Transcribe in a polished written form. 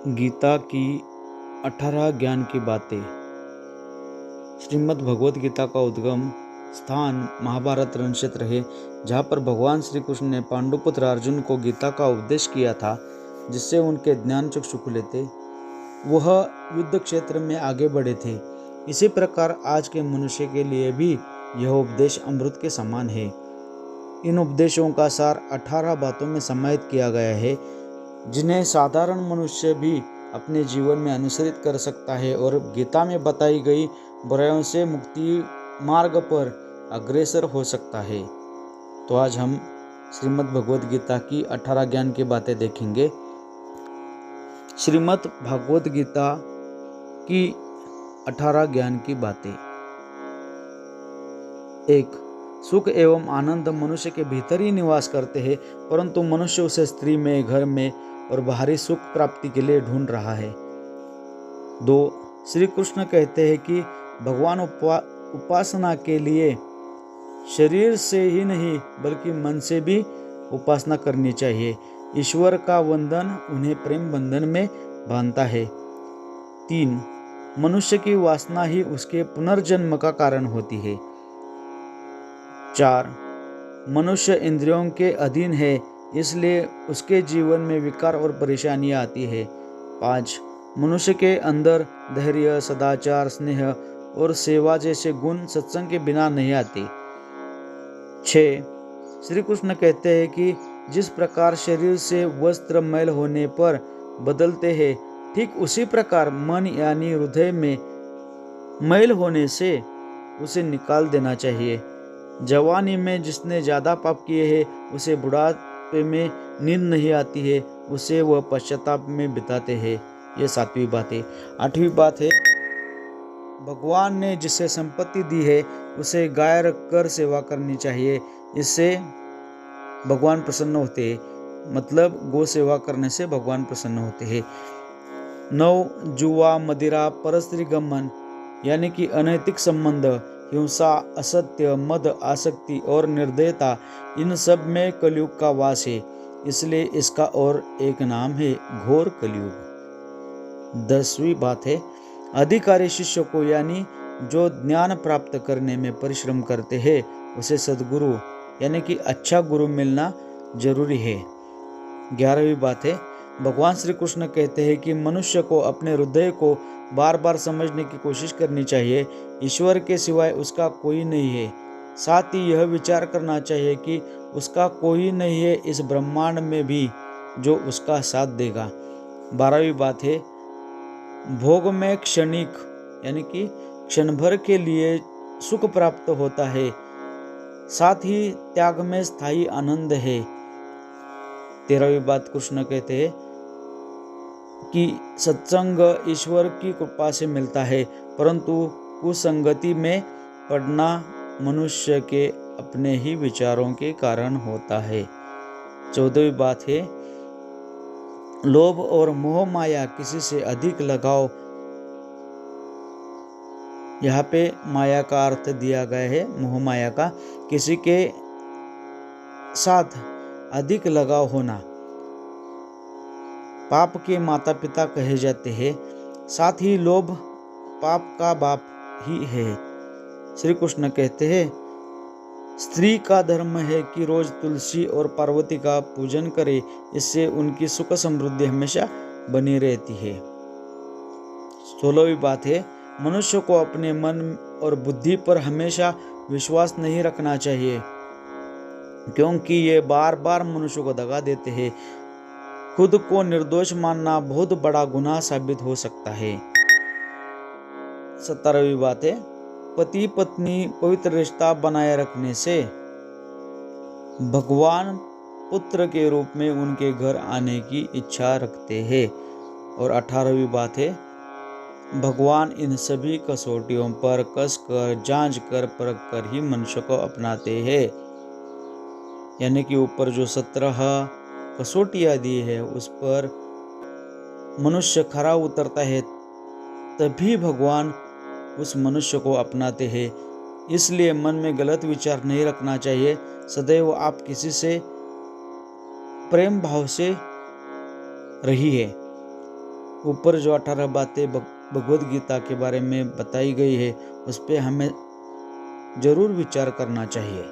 गीता की 18 ज्ञान की बातें। श्रीमद् भगवत गीता का उद्गम स्थान महाभारत रण क्षेत्र है, जहाँ पर भगवान श्री कृष्ण ने पांडुपुत्र अर्जुन को गीता का उपदेश किया था, जिससे उनके ज्ञान चक्षु खुले थे। वह युद्ध क्षेत्र में आगे बढ़े थे। इसी प्रकार आज के मनुष्य के लिए भी यह उपदेश अमृत के समान है। इन उपदेशों का सार 18 बातों में समाहित किया गया है, जिन्हें साधारण मनुष्य भी अपने जीवन में अनुसरित कर सकता है और गीता में बताई गई बुराइयों से मुक्ति मार्ग पर अग्रसर हो सकता है। तो आज हम श्रीमद् भगवत गीता की 18 ज्ञान की बातें देखेंगे। श्रीमद् भगवत गीता की 18 ज्ञान की बातें। 1. सुख एवं आनंद मनुष्य के भीतर ही निवास करते हैं, परंतु मनुष्य उसे स्त्री में, घर में और बाहरी सुख प्राप्ति के लिए ढूंढ रहा है। 2. श्री कृष्ण कहते हैं कि भगवान उपासना के लिए शरीर से ही नहीं बल्कि मन से भी उपासना करनी चाहिए। ईश्वर का वंदन उन्हें प्रेम बंधन में बांधता है। 3. मनुष्य की वासना ही उसके पुनर्जन्म का कारण होती है। 4. मनुष्य इंद्रियों के अधीन है, इसलिए उसके जीवन में विकार और परेशानियां आती है। 5. मनुष्य के अंदर धैर्य, सदाचार, स्नेह और सेवा जैसे गुण सत्संग के बिना नहीं आते। 6. श्री कृष्ण कहते हैं कि जिस प्रकार शरीर से वस्त्र मैल होने पर बदलते हैं, ठीक उसी प्रकार मन यानी हृदय में मैल होने से उसे निकाल देना चाहिए। जवानी में जिसने ज्यादा पाप किए हैं, उसे बुढ़ापे में नींद नहीं आती है, उसे वह पश्चाताप में बिताते हैं। ये 7वीं बात है। 8वीं बात है, भगवान ने जिसे संपत्ति दी है उसे गाय रखकर सेवा करनी चाहिए। इससे भगवान प्रसन्न होते हैं, मतलब गौ सेवा करने से भगवान प्रसन्न होते हैं। 9. जुआ, मदिरा, परस्त्री गमन यानी कि अनैतिक संबंध, हिंसा, असत्य, मद, आसक्ति और निर्दयता, इन सब में कलयुग का वास है। इसलिए इसका और एक नाम है घोर कलयुग। 10वीं बात है, अधिकारी शिष्य को यानी जो ज्ञान प्राप्त करने में परिश्रम करते हैं, उसे सद्गुरु यानी कि अच्छा गुरु मिलना जरूरी है। 11वीं बात है, भगवान श्री कृष्ण कहते हैं कि मनुष्य को अपने हृदय को बार बार समझने की कोशिश करनी चाहिए। ईश्वर के सिवाय उसका कोई नहीं है। साथ ही यह विचार करना चाहिए कि उसका कोई नहीं है इस ब्रह्मांड में भी जो उसका साथ देगा। 12वीं बात है, भोग में क्षणिक यानी कि क्षण भर के लिए सुख प्राप्त होता है, साथ ही त्याग में स्थायी आनंद है। 13वीं बात, कृष्ण कहते हैं कि सत्संग ईश्वर की कृपा से मिलता है, परंतु कुसंगति में पड़ना मनुष्य के अपने ही विचारों के कारण होता है। 14वीं बात है, लोभ और मोह माया किसी से अधिक लगाव। यहाँ पे माया का अर्थ दिया गया है, मोह माया का, किसी के साथ अधिक लगाव होना पाप के माता पिता कहे जाते हैं। साथ ही लोभ पाप का बाप ही है। श्री कृष्ण कहते हैं, स्त्री का धर्म है कि रोज तुलसी और पार्वती का पूजन करे, इससे उनकी सुख समृद्धि हमेशा बनी रहती है। 16वीं बात है, मनुष्य को अपने मन और बुद्धि पर हमेशा विश्वास नहीं रखना चाहिए, क्योंकि ये बार बार मनुष्य को दगा देते हैं। खुद को निर्दोष मानना बहुत बड़ा गुनाह साबित हो सकता है। 17वीं बात है, पति पत्नी पवित्र रिश्ता बनाए रखने से भगवान पुत्र के रूप में उनके घर आने की इच्छा रखते हैं। और 18वीं बात है, भगवान इन सभी कसौटियों पर कसकर, जांच कर, परख कर ही मनुष्य को अपनाते हैं। यानी कि ऊपर जो 17 कसौटियाँ दी है, उस पर मनुष्य खरा उतरता है, तभी भगवान उस मनुष्य को अपनाते हैं। इसलिए मन में गलत विचार नहीं रखना चाहिए। सदैव आप किसी से प्रेम भाव से रहिए। ऊपर जो 18 बातें भगवद गीता के बारे में बताई गई है उस पर हमें ज़रूर विचार करना चाहिए।